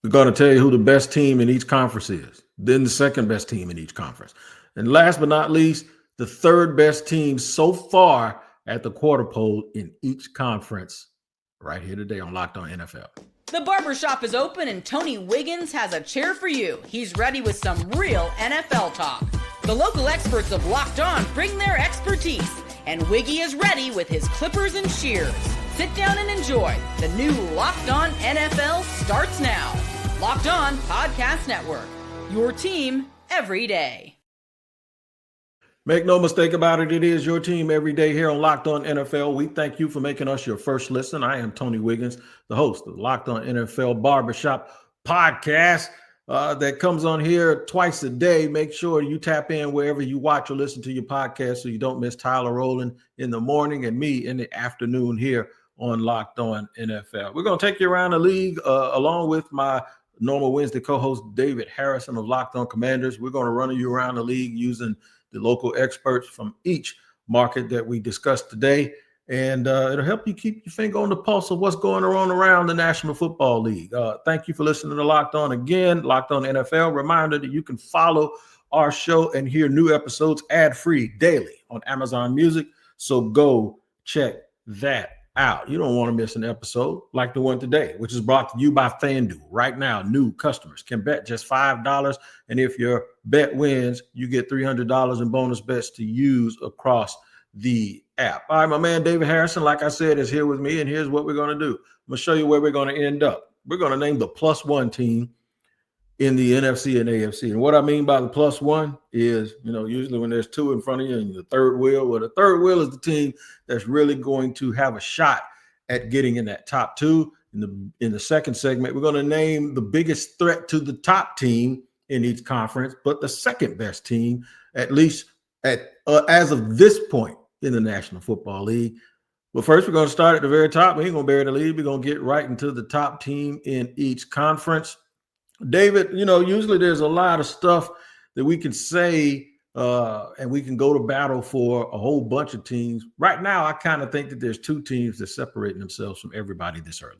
We're going to tell you who the best team in each conference is, then the second best team in each conference. And last but not least, the third best team so far at the quarter pole in each conference right here today on Locked On NFL. The barbershop is open and Tony Wiggins has a chair for you. He's ready with some real NFL talk. The local experts of Locked On bring their expertise, and Wiggy is ready with his clippers and shears. Sit down and enjoy. The new Locked On NFL starts now. Locked On Podcast Network. Your team every day. Make no mistake about it, it is your team every day here on Locked On NFL. We thank you for making us your first listen. I am Tony Wiggins, the host of Locked On NFL Barbershop podcast that comes on here twice a day. Make sure you tap in wherever you watch or listen to your podcast so you don't miss Tyler Rowland in the morning and me in the afternoon here on Locked On NFL. We're going to take you around the league along with my normal Wednesday co-host David Harrison of Locked On Commanders. We're going to run you around the league using the local experts from each market that we discussed today. And it'll help you keep your finger on the pulse of what's going on around the National Football League. Thank you for listening to Locked On again, Locked On NFL. Reminder that you can follow our show and hear new episodes ad-free daily on Amazon Music. So go check that out. You don't want to miss an episode like the one today, which is brought to you by FanDuel. Right now, new customers can bet just $5, and if your bet wins, you get $300 in bonus bets to use across the app. All right, my man David Harrison, like I said, is here with me, and here's what we're going to do. I'm going to show you where we're going to end up. We're going to name the +1 team in the NFC and AFC. And what I mean by the +1 is, usually when there's two in front of you and the third wheel, well, the third wheel is the team that's really going to have a shot at getting in that top two. In the second segment, we're going to name the biggest threat to the top team in each conference, but the second best team, at least as of this point in the National Football League. But first, we're going to start at the very top. We ain't going to bury the lead. We're going to get right into the top team in each conference. David, usually there's a lot of stuff that we can say and we can go to battle for a whole bunch of teams. Right now, I kind of think that there's two teams that separating themselves from everybody this early.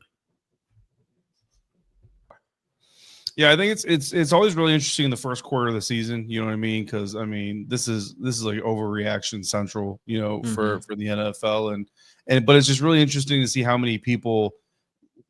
Yeah, I think it's always really interesting in the first quarter of the season. You know what I mean? Because this is like overreaction central. For the NFL but it's just really interesting to see how many people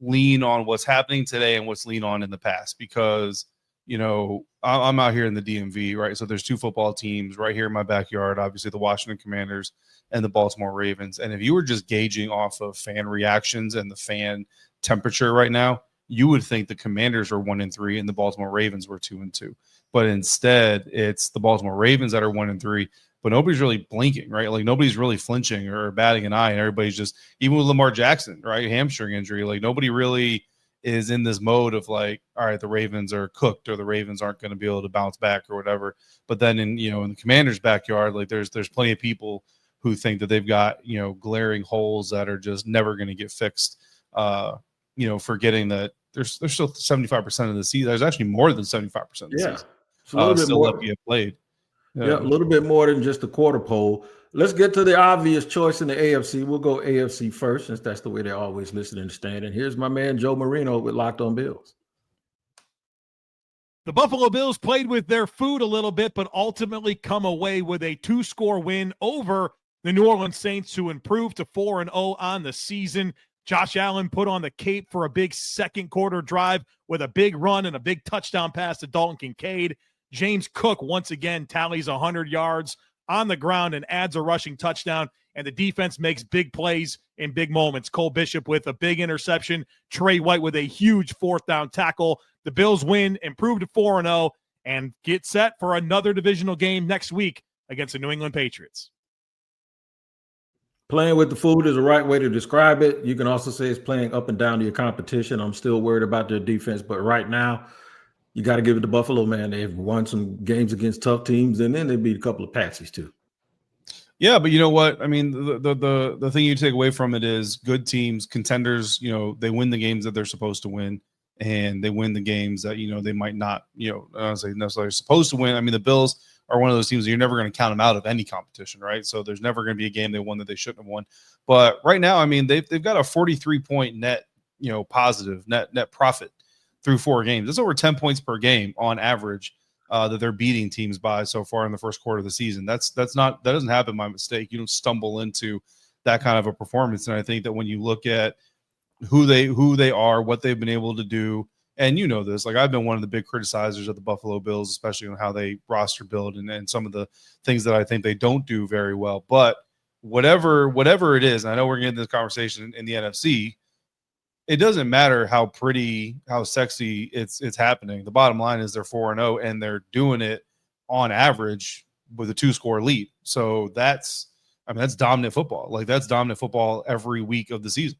lean on what's happening today and what's lean on in the past, because I'm out here in the DMV, right? So there's two football teams right here in my backyard, obviously the Washington Commanders and the Baltimore Ravens. And if you were just gauging off of fan reactions and the fan temperature right now, you would think the Commanders are 1-3 and the Baltimore Ravens were 2-2. But instead, it's the Baltimore Ravens that are 1-3. But nobody's really blinking, right? Like nobody's really flinching or batting an eye, and everybody's just, even with Lamar Jackson, right, hamstring injury, like nobody really is in this mode of like, all right, the Ravens are cooked or the Ravens aren't going to be able to bounce back or whatever. But then in the Commanders' backyard, like there's plenty of people who think that they've got glaring holes that are just never going to get fixed. Forgetting that there's still 75% of the season. There's actually more than 75% of the season. It's a little bit still more. left to get played. Yeah, a little bit more than just the quarter pole. Let's get to the obvious choice in the AFC. We'll go AFC first, since that's the way they're always listening and standing. Here's my man Joe Marino with Locked On Bills. The Buffalo Bills played with their food a little bit, but ultimately come away with a 2-score win over the New Orleans Saints to improve to 4-0 on the season. Josh Allen put on the cape for a big second quarter drive with a big run and a big touchdown pass to Dalton Kincaid. James Cook once again tallies 100 yards on the ground and adds a rushing touchdown, and the defense makes big plays in big moments. Cole Bishop with a big interception, Trey White with a huge fourth down tackle. The Bills win, improve to 4-0, and get set for another divisional game next week against the New England Patriots. Playing with the food is the right way to describe it. You can also say it's playing up and down to your competition. I'm still worried about their defense, but right now, you got to give it to Buffalo, man. They've won some games against tough teams, and then they beat a couple of patsies too. Yeah, but you know what? I mean, the thing you take away from it is good teams, contenders, they win the games that they're supposed to win, and they win the games that, they might not, I don't say necessarily supposed to win. I mean, the Bills are one of those teams that you're never going to count them out of any competition, right? So there's never going to be a game they won that they shouldn't have won. But right now, I mean, they've got a 43-point net, positive net profit through 4 games. That's over 10 points per game on average that they're beating teams by so far in the first quarter of the season. That doesn't happen by mistake. You don't stumble into that kind of a performance. And I think that when you look at who they are, what they've been able to do, and you know this, like I've been one of the big criticizers of the Buffalo Bills, especially on how they roster build and some of the things that I think they don't do very well. But whatever it is, and I know we're getting this conversation in the NFC, it doesn't matter how pretty, how sexy it's happening. The bottom line is they're 4-0 and they're doing it on average with a 2-score lead. So that's dominant football. Like that's dominant football every week of the season.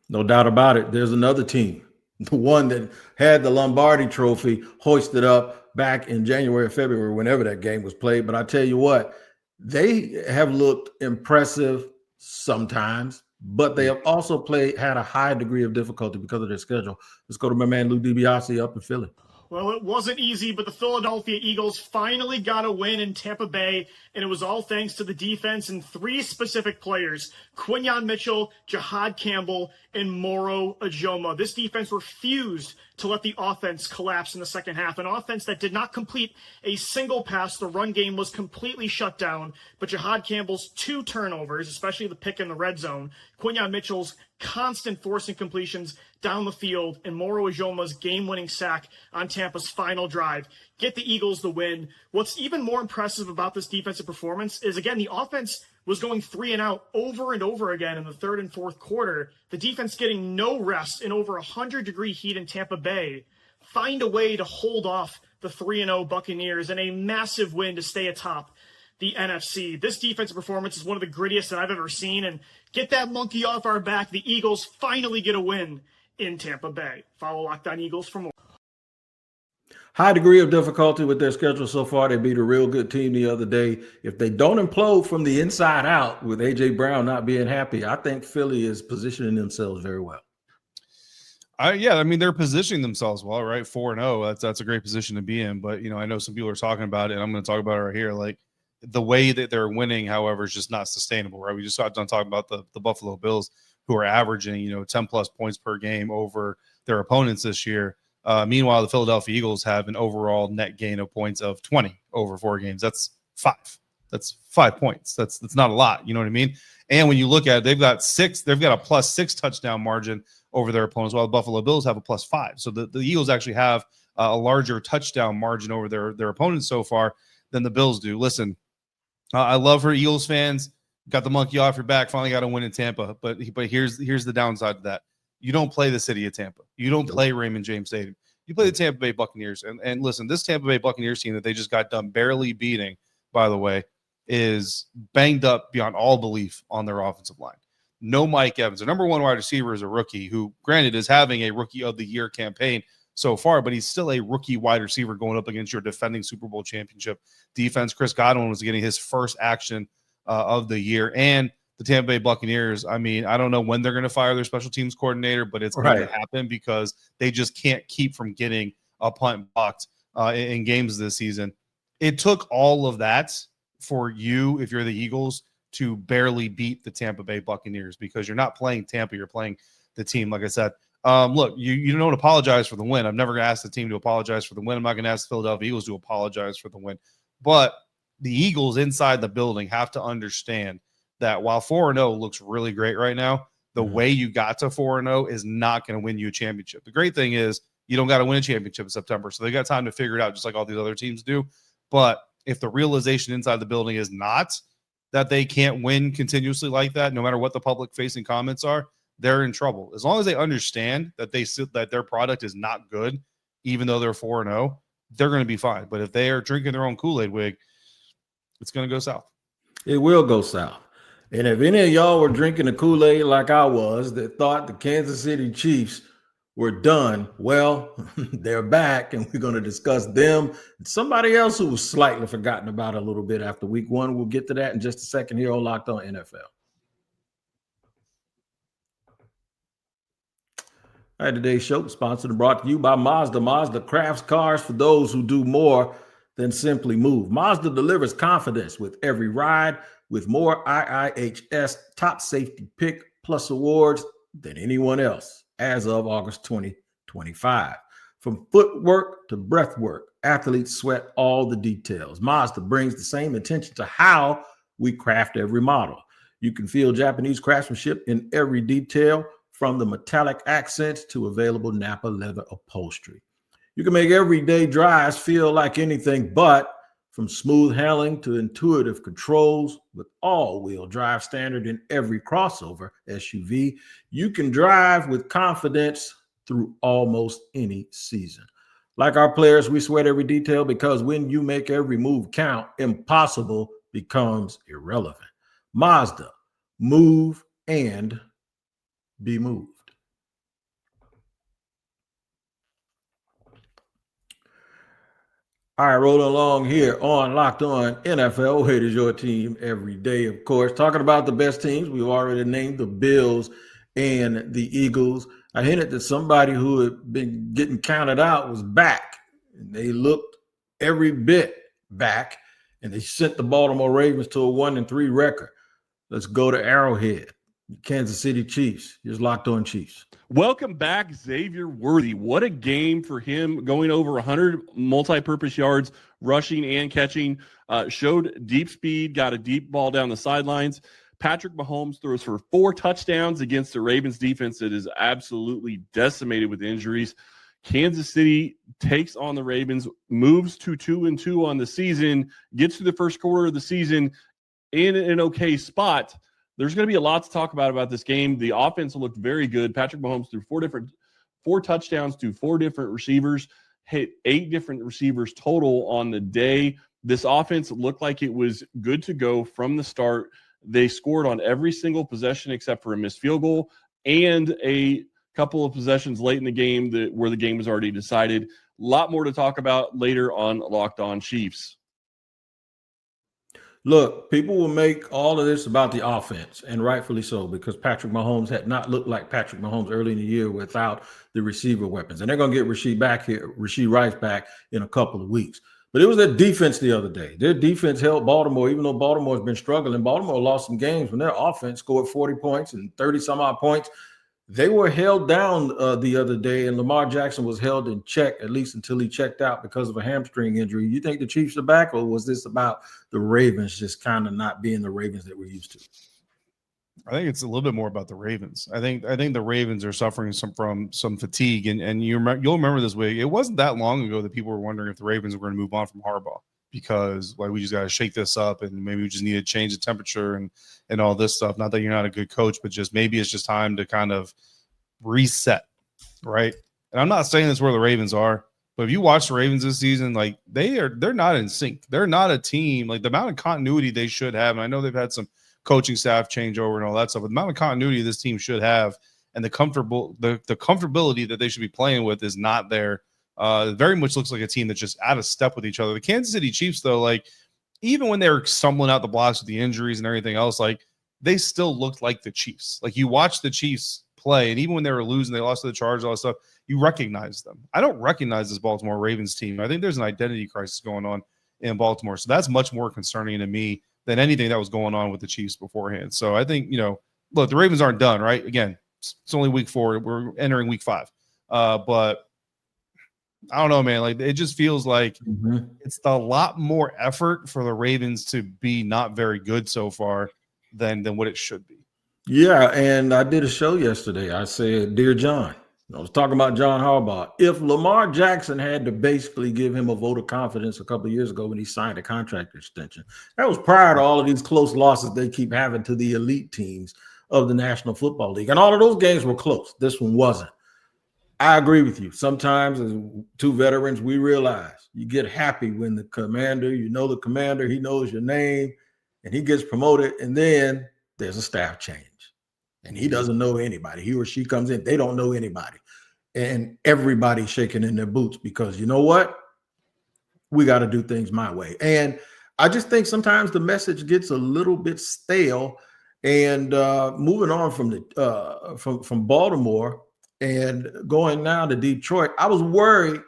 No doubt about it. There's another team, the one that had the Lombardi trophy hoisted up back in January or February, whenever that game was played. But I tell you what, they have looked impressive sometimes, but they have also had a high degree of difficulty because of their schedule. Let's go to my man Lou DiBiasi up in Philly. Well, it wasn't easy, but the Philadelphia Eagles finally got a win in Tampa Bay, and it was all thanks to the defense and 3 specific players, Quinyon Mitchell, Jahad Campbell, and Moro Ajoma. This defense refused to let the offense collapse in the second half, an offense that did not complete a single pass. The run game was completely shut down, but Jahad Campbell's 2 turnovers, especially the pick in the red zone, Quinyon Mitchell's constant forcing completions down the field, and Moro Ajoma's game-winning sack on Tampa's final drive get the Eagles the win. What's even more impressive about this defensive performance is, again, the offense was going 3 and out over and over again in the third and fourth quarter. The defense getting no rest in over 100-degree heat in Tampa Bay, find a way to hold off the 3-0 Buccaneers and a massive win to stay atop the NFC. This defensive performance is one of the grittiest that I've ever seen, and get that monkey off our back. The Eagles finally get a win in Tampa Bay. Follow Locked On Eagles for more. High degree of difficulty with their schedule so far. They beat a real good team the other day. If they don't implode from the inside out with A.J. Brown not being happy, I think Philly is positioning themselves very well. They're positioning themselves well, right? 4-0. That's a great position to be in. But, I know some people are talking about it, and I'm going to talk about it right here. Like, the way that they're winning, however, is just not sustainable, right? We just got done talking about the Buffalo Bills, who are averaging, 10-plus points per game over their opponents this year. Meanwhile, the Philadelphia Eagles have an overall net gain of points of 20 over 4 games. That's 5. That's 5 points. That's not a lot. You know what I mean? And when you look at it, they've got a +6 touchdown margin over their opponents, while the Buffalo Bills have a +5. So the Eagles actually have a larger touchdown margin over their opponents so far than the Bills do. Listen, I love her Eagles fans. Got the monkey off your back. Finally got a win in Tampa. But here's the downside to that. You don't play the city of Tampa. You don't play Raymond James Stadium. You play the Tampa Bay Buccaneers. And listen, this Tampa Bay Buccaneers team that they just got done barely beating, by the way, is banged up beyond all belief on their offensive line. No Mike Evans. The number 1 wide receiver is a rookie who, granted, is having a Rookie of the Year campaign so far, but he's still a rookie wide receiver going up against your defending Super Bowl championship defense. Chris Godwin was getting his first action of the year. And the Tampa Bay Buccaneers, I don't know when they're going to fire their special teams coordinator, but it's going to happen because they just can't keep from getting a punt blocked in games this season. It took all of that for you, if you're the Eagles, to barely beat the Tampa Bay Buccaneers, because you're not playing Tampa, you're playing the team. Like I said, look, you don't apologize for the win. I've never asked the team to apologize for the win. I'm not going to ask the Philadelphia Eagles to apologize for the win. But the Eagles inside the building have to understand that while 4-0 looks really great right now, the way you got to 4-0 is not going to win you a championship. The great thing is you don't got to win a championship in September, so they got time to figure it out just like all these other teams do. But if the realization inside the building is not that they can't win continuously like that, no matter what the public-facing comments are, they're in trouble. As long as they understand that that their product is not good, even though they're 4-0, they're going to be fine. But if they are drinking their own Kool-Aid, Wig, it's going to go south. It will go south. And if any of y'all were drinking the Kool-Aid like I was, that thought the Kansas City Chiefs were done, well, they're back, and we're going to discuss them. Somebody else who was slightly forgotten about a little bit after week 1. We'll get to that in just a second here on Locked On NFL. All right, today's show sponsored and brought to you by Mazda. Mazda crafts cars for those who do more than simply move. Mazda delivers confidence with every ride, with more IIHS top safety pick plus awards than anyone else as of August 2025. From footwork to breath work, athletes sweat all the details. Mazda brings the same attention to how we craft every model. You can feel Japanese craftsmanship in every detail, from the metallic accents to available Napa leather upholstery. You can make everyday drives feel like anything but, from smooth handling to intuitive controls. With all-wheel drive standard in every crossover SUV, you can drive with confidence through almost any season. Like our players, we sweat every detail, because when you make every move count, impossible becomes irrelevant. Mazda, move and be moved. All right, rolling along here on Locked On NFL. It is your team every day, of course. Talking about the best teams, we've already named the Bills and the Eagles. I hinted that somebody who had been getting counted out was back, and they looked every bit back, and they sent the Baltimore Ravens to a 1-3 record. Let's go to Arrowhead. Kansas City Chiefs. Here's Locked On Chiefs. Welcome back, Xavier Worthy. What a game for him, going over 100 multi-purpose yards, rushing and catching. Showed deep speed, got a deep ball down the sidelines. Patrick Mahomes throws for 4 touchdowns against the Ravens defense that is absolutely decimated with injuries. Kansas City takes on the Ravens, moves to 2-2 on the season, gets to the first quarter of the season in an okay spot. There's going to be a lot to talk about this game. The offense looked very good. Patrick Mahomes threw 4 touchdowns to 4 different receivers, hit 8 different receivers total on the day. This offense looked like it was good to go from the start. They scored on every single possession except for a missed field goal and a couple of possessions late in the game where the game was already decided. A lot more to talk about later on Locked On Chiefs. Look, people will make all of this about the offense, and rightfully so, because Patrick Mahomes had not looked like Patrick Mahomes early in the year without the receiver weapons. And they're going to get Rashee Rice back in a couple of weeks. But it was their defense the other day. Their defense held Baltimore, even though Baltimore has been struggling. Baltimore lost some games when their offense scored 40 points and 30-some-odd points. They were held down the other day, and Lamar Jackson was held in check, at least until he checked out because of a hamstring injury. You think the Chiefs are back, or was this about the Ravens just kind of not being the Ravens that we're used to? I think it's a little bit more about the Ravens. I think the Ravens are suffering from some fatigue, and you'll remember this way. It wasn't that long ago that people were wondering if the Ravens were going to move on from Harbaugh, because we just got to shake this up, and maybe we just need to change the temperature and all this stuff. Not that you're not a good coach, but just maybe it's just time to kind of reset, right? And I'm not saying that's where the Ravens are, but if you watch the Ravens this season, they're not in sync. They're not a team. Like, the amount of continuity they should have, and I know they've had some coaching staff changeover and all that stuff, but the amount of continuity this team should have and the comfortability that they should be playing with is not there. It very much looks like a team that's just out of step with each other. The Kansas City Chiefs, though, even when they were stumbling out the blocks with the injuries and everything else, they still looked like the Chiefs. You watch the Chiefs play, and even when they were losing, they lost to the Chargers, all that stuff, you recognize them. I don't recognize this Baltimore Ravens team. I think there's an identity crisis going on in Baltimore. So that's much more concerning to me than anything that was going on with the Chiefs beforehand. So I think, look, the Ravens aren't done, right? Again, it's only week 4. We're entering week 5. But I don't know, man. It just feels like it's a lot more effort for the Ravens to be not very good so far than what it should be. Yeah, and I did a show yesterday. I said, Dear John, I was talking about John Harbaugh. If Lamar Jackson had to basically give him a vote of confidence a couple of years ago when he signed a contract extension, that was prior to all of these close losses they keep having to the elite teams of the National Football League. And all of those games were close. This one wasn't. I agree with you. Sometimes, as 2 veterans, we realize you get happy when the commander, he knows your name, and he gets promoted, and then there's a staff change. And he doesn't know anybody. He or she comes in, they don't know anybody. And everybody's shaking in their boots because, you know what? We got to do things my way. And I just think sometimes the message gets a little bit stale. And moving on from Baltimore and going now to Detroit, I was worried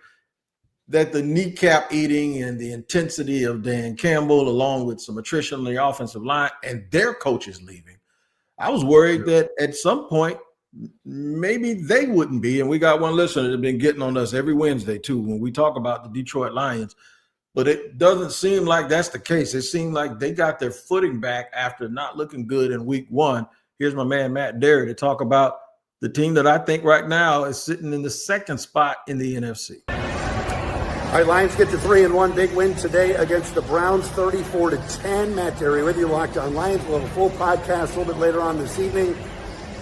that the kneecap eating and the intensity of Dan Campbell, along with some attrition on the offensive line and their coaches leaving, I was worried that at some point maybe they wouldn't be. And we got one listener that's been getting on us every Wednesday, too, when we talk about the Detroit Lions. But it doesn't seem like that's the case. It seemed like they got their footing back after not looking good in week one. Here's my man, Matt Derry, to talk about the team that I think right now is sitting in the second spot in the NFC. All right, Lions get to 3-1. Big win today against the Browns, 34-10. Matt Derry with you, Locked On Lions. We'll have a full podcast a little bit later on this evening.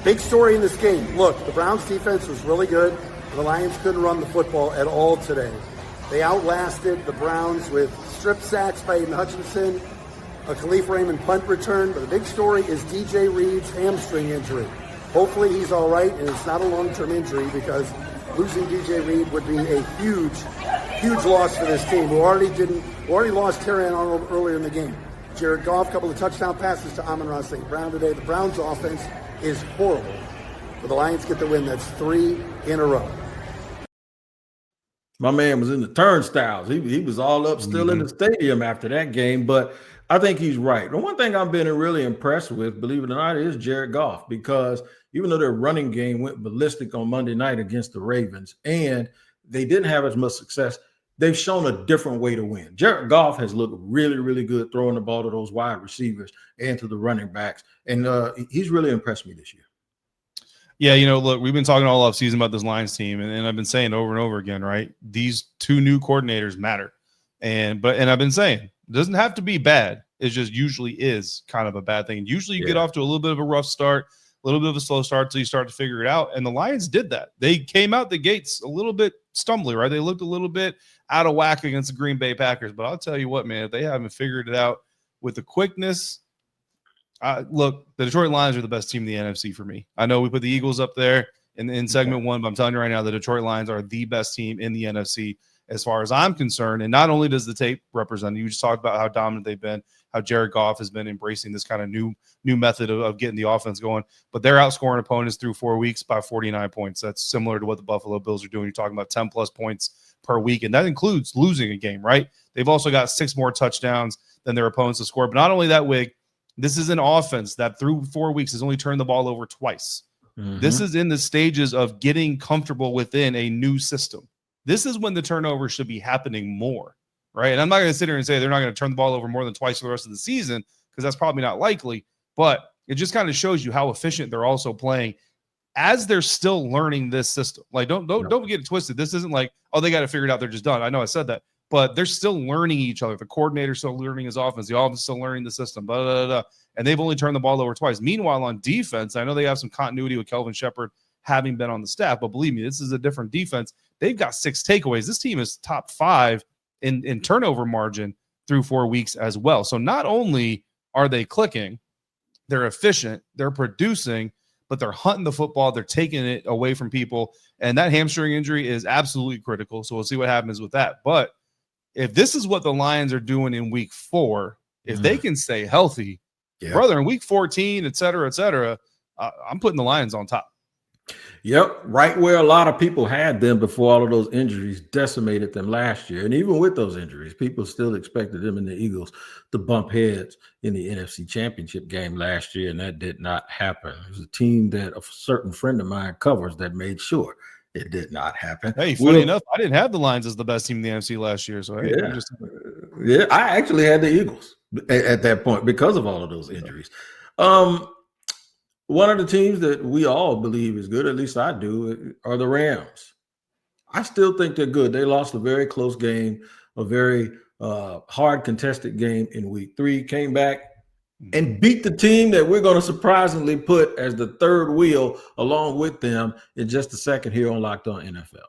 Big story in this game. Look, the Browns defense was really good. The Lions couldn't run the football at all today. They outlasted the Browns with strip sacks by Aiden Hutchinson, a Khalif Raymond punt return. But the big story is DJ Reed's hamstring injury. Hopefully he's all right, and it's not a long-term injury, because losing DJ Reed would be a huge loss for this team, who already lost Terrion Arnold earlier in the game. Jared Goff, couple of touchdown passes to Amon-Ra St. Brown today. The Browns' offense is horrible. But the Lions get the win. That's 3 in a row. My man was in the turnstiles. He was all up still in the stadium after that game, but I think he's right. The one thing I've been really impressed with, believe it or not, is Jared Goff, because even though their running game went ballistic on Monday night against the Ravens and they didn't have as much success, they've shown a different way to win. Jared Goff has looked really, really good throwing the ball to those wide receivers and to the running backs, and he's really impressed me this year. Yeah, look, we've been talking all offseason about this Lions team, and I've been saying over and over again, right? These two new coordinators matter. And I've been saying, it doesn't have to be bad. It just usually is kind of a bad thing. Usually you get off to a little bit of a rough start, a little bit of a slow start until you start to figure it out. And the Lions did that. They came out the gates a little bit stumbly, right? They looked a little bit out of whack against the Green Bay Packers. But I'll tell you what, man, if they haven't figured it out with the quickness, look, the Detroit Lions are the best team in the NFC for me. I know we put the Eagles up there in segment one, but I'm telling you right now, the Detroit Lions are the best team in the NFC as far as I'm concerned. And not only does the tape represent, you just talked about how dominant they've been, how Jared Goff has been embracing this kind of new method of getting the offense going, but they're outscoring opponents through 4 weeks by 49 points. That's similar to what the Buffalo Bills are doing. You're talking about 10 plus points per week, and that includes losing a game, right? They've also got 6 more touchdowns than their opponents have scored. But not only that, Wig, this is an offense that through 4 weeks has only turned the ball over twice. This is in the stages of getting comfortable within a new system. This is when the turnover should be happening more, right? And I'm not going to sit here and say they're not going to turn the ball over more than twice for the rest of the season, because that's probably not likely. But it just kind of shows you how efficient they're also playing as they're still learning this system. Like, don't get it twisted. This isn't like, oh, they got to figure it out, they're just done. I know I said that, but they're still learning each other. The coordinator's still learning his offense. The offense is still learning the system. And they've only turned the ball over twice. Meanwhile, on defense, I know they have some continuity with Kelvin Shepard having been on the staff, but believe me, this is a different defense. They've got 6 takeaways. This team is top 5 in turnover margin through 4 weeks as well. So not only are they clicking, they're efficient, they're producing, but they're hunting the football. They're taking it away from people. And that hamstring injury is absolutely critical. So we'll see what happens with that. But if this is what the Lions are doing in week 4, if they can stay healthy, brother, in week 14, et cetera, I'm putting the Lions on top. Yep, right where a lot of people had them before all of those injuries decimated them last year. And even with those injuries, people still expected them and the Eagles to bump heads in the NFC Championship game last year, and that did not happen. It was a team that a certain friend of mine covers that made sure it did not happen. Hey, funny enough, I didn't have the Lions as the best team in the NFC last year. So I actually had the Eagles at that point because of all of those injuries. One of the teams that we all believe is good, at least I do, are the Rams. I still think they're good. They lost a very close game, a very hard contested game in week 3, came back and beat the team that we're going to surprisingly put as the third wheel along with them in just a second here on Locked On NFL.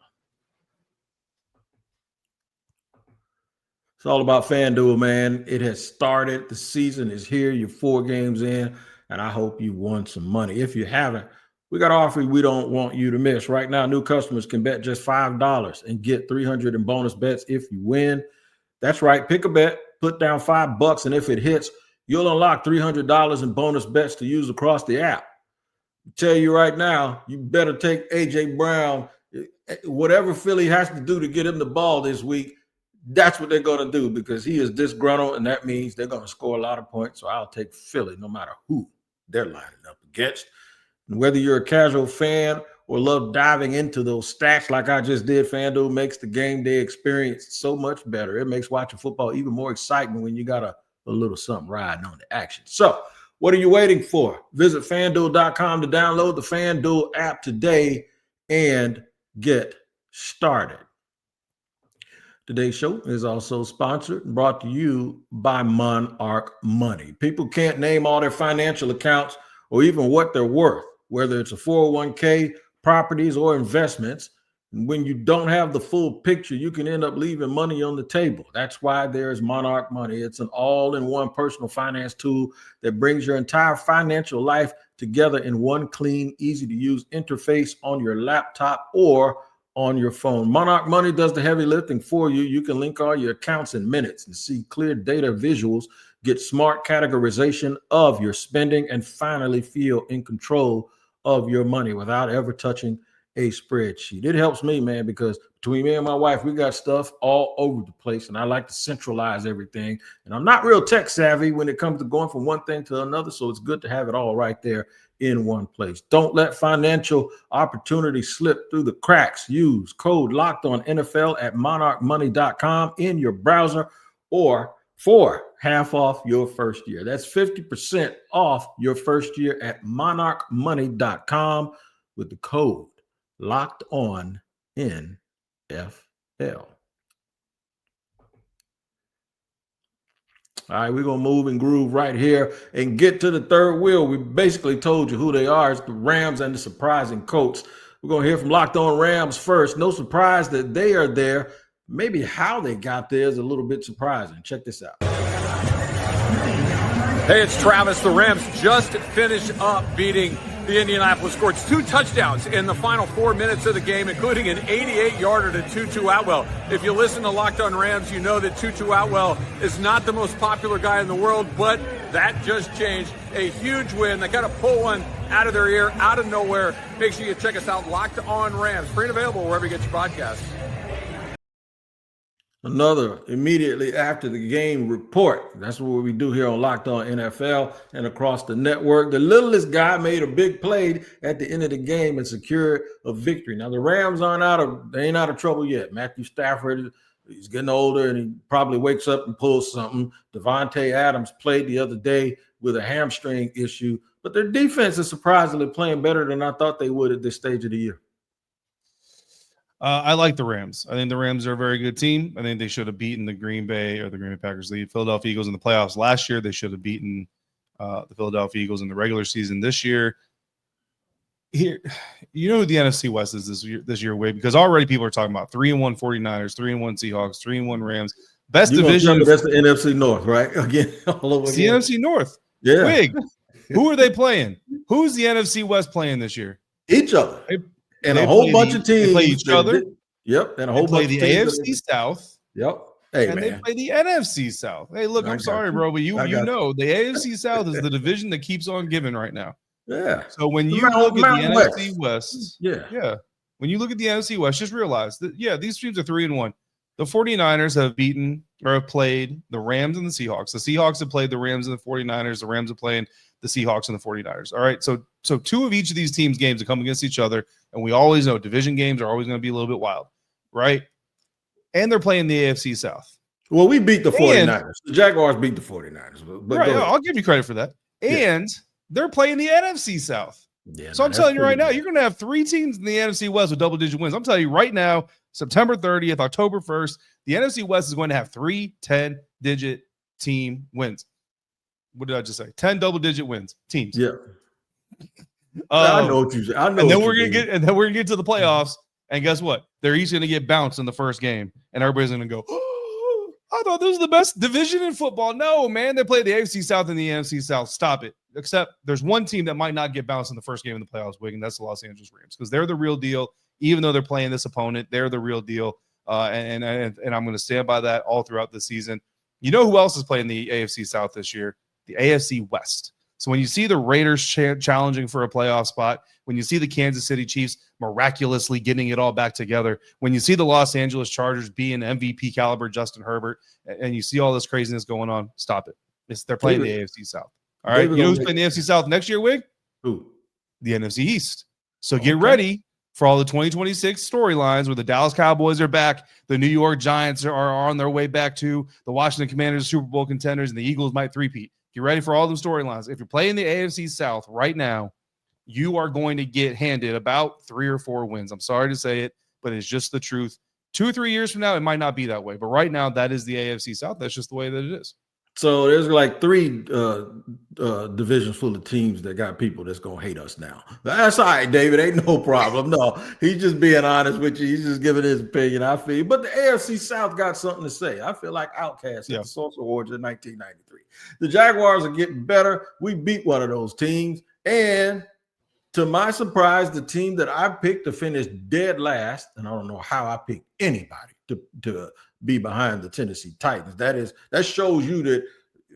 It's all about FanDuel, man. It has started. The season is here. You're 4 games in. And I hope you won some money. If you haven't, we got an offer we don't want you to miss. Right now, new customers can bet just $5 and get $300 in bonus bets if you win. That's right. Pick a bet, put down $5, and if it hits, you'll unlock $300 in bonus bets to use across the app. I tell you right now, you better take A.J. Brown. Whatever Philly has to do to get him the ball this week, that's what they're going to do, because he is disgruntled, and that means they're going to score a lot of points. So I'll take Philly no matter who they're lining up against. And whether you're a casual fan or love diving into those stats like I just did, FanDuel makes the game day experience so much better. It makes watching football even more exciting when you got a little something riding on the action. So what are you waiting for? Visit FanDuel.com to download the FanDuel app today and get started. Today's show is also sponsored and brought to you by Monarch Money. People can't name all their financial accounts or even what they're worth, whether it's a 401k, properties, or investments. And when you don't have the full picture, you can end up leaving money on the table. That's why there's Monarch Money. It's an all-in-one personal finance tool that brings your entire financial life together in one clean, easy-to-use interface on your laptop or on your phone. Monarch Money does the heavy lifting for you. You can link all your accounts in minutes and see clear data visuals, get smart categorization of your spending, and finally feel in control of your money without ever touching a spreadsheet. It helps me, man, because between me and my wife, we got stuff all over the place, and I like to centralize everything. And I'm not real tech savvy when it comes to going from one thing to another, so it's good to have it all right there in one place. Don't let financial opportunity slip through the cracks. Use code LOCKEDONNFL at monarchmoney.com in your browser or for half off your first year. That's 50% off your first year at monarchmoney.com with the code LOCKEDONNFL. All right, we're going to move and groove right here and get to the third wheel. We basically told you who they are. It's the Rams and the surprising Colts. We're going to hear from Locked On Rams first. No surprise that they are there. Maybe how they got there is a little bit surprising. Check this out. Hey, it's Travis. The Rams just finished up beating the Indianapolis Colts. 2 touchdowns in the final 4 minutes of the game, including an 88-yarder to Tutu Atwell. If you listen to Locked On Rams, you know that Tutu Atwell is not the most popular guy in the world, but that just changed. A huge win. They kind of pull one out of their ear, out of nowhere. Make sure you check us out, Locked On Rams. Free and available wherever you get your podcasts. Another immediately after the game report. That's what we do here on Locked On NFL and across the network. The littlest guy made a big play at the end of the game and secured a victory. Now the Rams ain't out of trouble yet. Matthew Stafford, he's getting older and he probably wakes up and pulls something. Devontae Adams played the other day with a hamstring issue, but their defense is surprisingly playing better than I thought they would at this stage of the year. I like the Rams. I think the Rams are a very good team. I think they should have beaten the Green Bay Packers, the Philadelphia Eagles in the playoffs last year. They should have beaten the Philadelphia Eagles in the regular season this year. Here, you know who the NFC West is this year, Wade, because already people are talking about 3-1 49ers, 3-1 Seahawks, 3-1 Rams. Best division. That's the NFC North, right? Again, all over again. The NFC North. Yeah. Wig, who are they playing? Who's the NFC West playing this year? Each other. And a whole bunch of teams. They play each other. Yep. And a whole bunch of teams. The AFC South. Yep. Hey, and man. they play the NFC South. Hey, look, I'm sorry, bro, but you know the AFC South is the division that keeps on giving right now. Yeah. So when you look at the NFC West, when you look at the NFC West, just realize that, these teams are 3-1. The 49ers have beaten or have played the Rams and the Seahawks. The Seahawks have played the Rams and the 49ers. The Rams are playing the Seahawks and the 49ers. All right. So 2 of each of these teams' games that come against each other. And we always know division games are always going to be a little bit wild. Right. And they're playing the AFC South. Well, we beat the 49ers. The Jaguars beat the 49ers. But right. I'll give you credit for that. And they're playing the NFC South. Yeah, so I'm telling you right now, you're going to have 3 teams in the NFC West with double-digit wins. I'm telling you right now, September 30th, October 1st, the NFC West is going to have 3 10-digit team wins. What did I just say? 10 double-digit wins teams. Yeah. I know what you said. And then we're gonna get to the playoffs, and guess what? They're each gonna get bounced in the first game, and everybody's gonna go, "Oh, I thought this was the best division in football." No, man, they play the AFC South and the NFC South. Stop it. Except there's one team that might not get bounced in the first game of the playoffs, Wiggins. That's the Los Angeles Rams, because they're the real deal. Even though they're playing this opponent, they're the real deal. And I'm going to stand by that all throughout the season. You know who else is playing the AFC South this year? The AFC West. So when you see the Raiders challenging for a playoff spot, when you see the Kansas City Chiefs miraculously getting it all back together, when you see the Los Angeles Chargers being MVP caliber Justin Herbert, and you see all this craziness going on, stop it. They're playing the AFC South. All right. You know who's playing the AFC South next year, Wig? Who? the NFC East. So get ready for all the 2026 storylines where the Dallas Cowboys are back, the New York Giants are on their way back to, the Washington Commanders Super Bowl contenders, and the Eagles might three-peat. Get ready for all those storylines. If you're playing the AFC South right now, you are going to get handed about 3 or 4 wins. I'm sorry to say it, but it's just the truth. 2 or 3 years from now, it might not be that way. But right now, that is the AFC South. That's just the way that it is. So there's like 3 divisions full of teams that got people that's going to hate us now. That's all right, David. Ain't no problem. No, he's just being honest with you. He's just giving his opinion, I feel. But the AFC South got something to say. I feel like Outcast at the Source Awards in 1993. The Jaguars are getting better. We beat one of those teams. And to my surprise, the team that I picked to finish dead last, and I don't know how I picked anybody to be behind the Tennessee Titans. That shows you that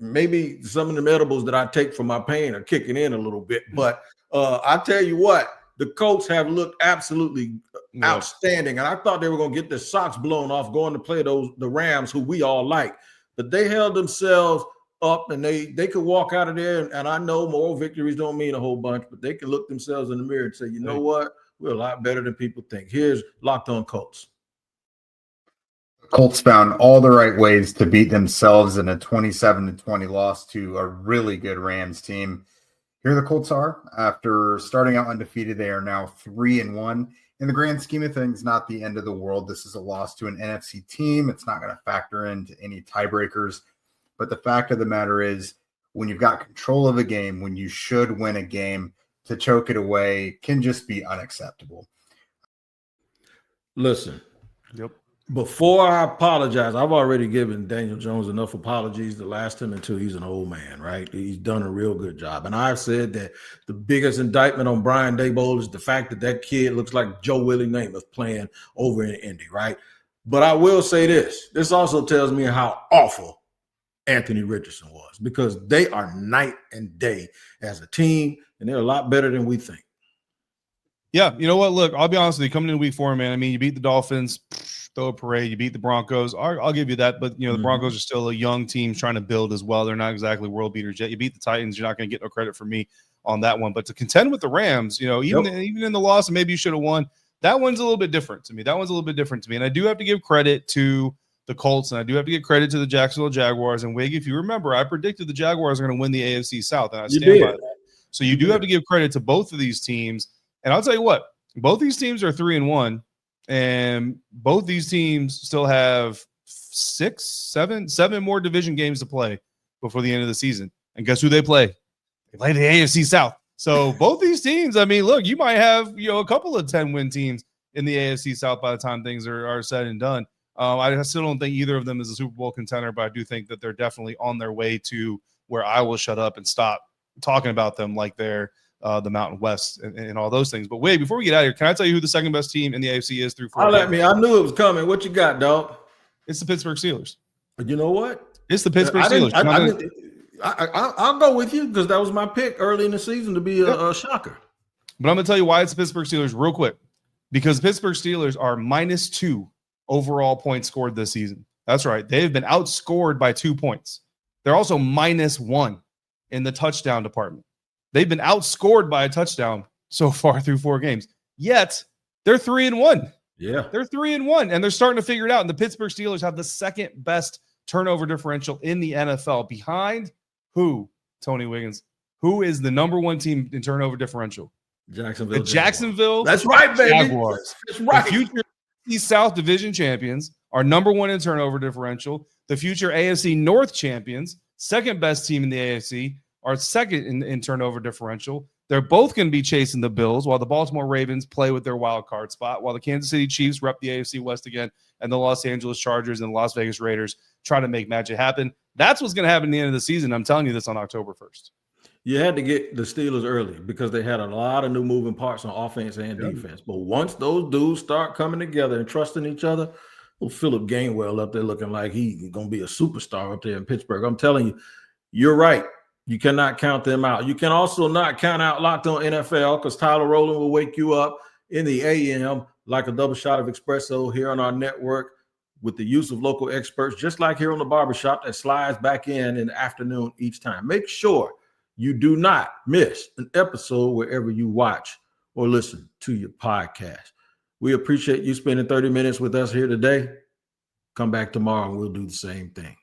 maybe some of the edibles that I take for my pain are kicking in a little bit. But I tell you what, the Colts have looked absolutely outstanding. And I thought they were going to get their socks blown off going to play the Rams, who we all like. But they held themselves up, and they could walk out of there. And I know moral victories don't mean a whole bunch, but they can look themselves in the mirror and say, you know what? We're a lot better than people think. Here's Locked On Colts. Colts found all the right ways to beat themselves in a 27-20 loss to a really good Rams team. Here the Colts are. After starting out undefeated, they are now 3-1. In the grand scheme of things, not the end of the world. This is a loss to an NFC team. It's not going to factor into any tiebreakers. But the fact of the matter is, when you've got control of a game, when you should win a game, to choke it away can just be unacceptable. Listen. Yep. Before I apologize, I've already given Daniel Jones enough apologies to last him until he's an old man, right? He's done a real good job. And I've said that the biggest indictment on Brian Daboll is the fact that kid looks like Joe Willie Namath playing over in Indy, right? But I will say this. This also tells me how awful Anthony Richardson was, because they are night and day as a team, and they're a lot better than we think. Yeah, you know what? Look, I'll be honest with you. Coming into week 4, man, I mean, you beat the Dolphins, throw a parade. You beat the Broncos. I'll give you that. But, you know, the Broncos are still a young team trying to build as well. They're not exactly world beaters yet. You beat the Titans. You're not going to get no credit from me on that one. But to contend with the Rams, you know, even in the loss, and maybe you should have won, that one's a little bit different to me. And I do have to give credit to the Colts, and I do have to give credit to the Jacksonville Jaguars. And Wig, if you remember, I predicted the Jaguars are going to win the AFC South, and I stand by that. So you do have to give credit to both of these teams. And I'll tell you what, both these teams are 3-1, and both these teams still have 7 more division games to play before the end of the season. And guess who they play? They play the AFC South. So both these teams, I mean, look, you might have, you know, a couple of 10-win teams in the AFC South by the time things are said and done. I still don't think either of them is a Super Bowl contender, but I do think that they're definitely on their way to where I will shut up and stop talking about them like they're the Mountain West and all those things. But wait, before we get out of here, can I tell you who the second best team in the AFC is through 4 games? I knew it was coming. What you got, dog? It's the Pittsburgh Steelers. You know what? It's the Pittsburgh Steelers. I'll go with you, because that was my pick early in the season to be a shocker. But I'm going to tell you why it's the Pittsburgh Steelers real quick. Because the Pittsburgh Steelers are -2 overall points scored this season. That's right. They've been outscored by 2 points. They're also -1 in the touchdown department. They've been outscored by a touchdown so far through 4 games. Yet, they're 3-1. Yeah. They're 3-1, and they're starting to figure it out. And the Pittsburgh Steelers have the second best turnover differential in the NFL. Behind who, Tony Wiggins? Who is the number 1 team in turnover differential? Jacksonville. Jacksonville. That's right, baby. Jaguars. That's right. The future AFC South division champions are number 1 in turnover differential. The future AFC North champions, second best team in the AFC, are second in turnover differential. They're both going to be chasing the Bills while the Baltimore Ravens play with their wild card spot, while the Kansas City Chiefs rep the AFC West again, and the Los Angeles Chargers and the Las Vegas Raiders try to make magic happen. That's what's going to happen at the end of the season. I'm telling you this on October 1st. You had to get the Steelers early because they had a lot of new moving parts on offense and defense. But once those dudes start coming together and trusting each other, Philip Gainwell up there looking like he's going to be a superstar up there in Pittsburgh. I'm telling you, you're right. You cannot count them out. You can also not count out Locked On NFL, because Tyler Rowland will wake you up in the AM like a double shot of espresso here on our network with the use of local experts, just like here on the Barbershop, that slides back in the afternoon each time. Make sure you do not miss an episode wherever you watch or listen to your podcast. We appreciate you spending 30 minutes with us here today. Come back tomorrow and we'll do the same thing.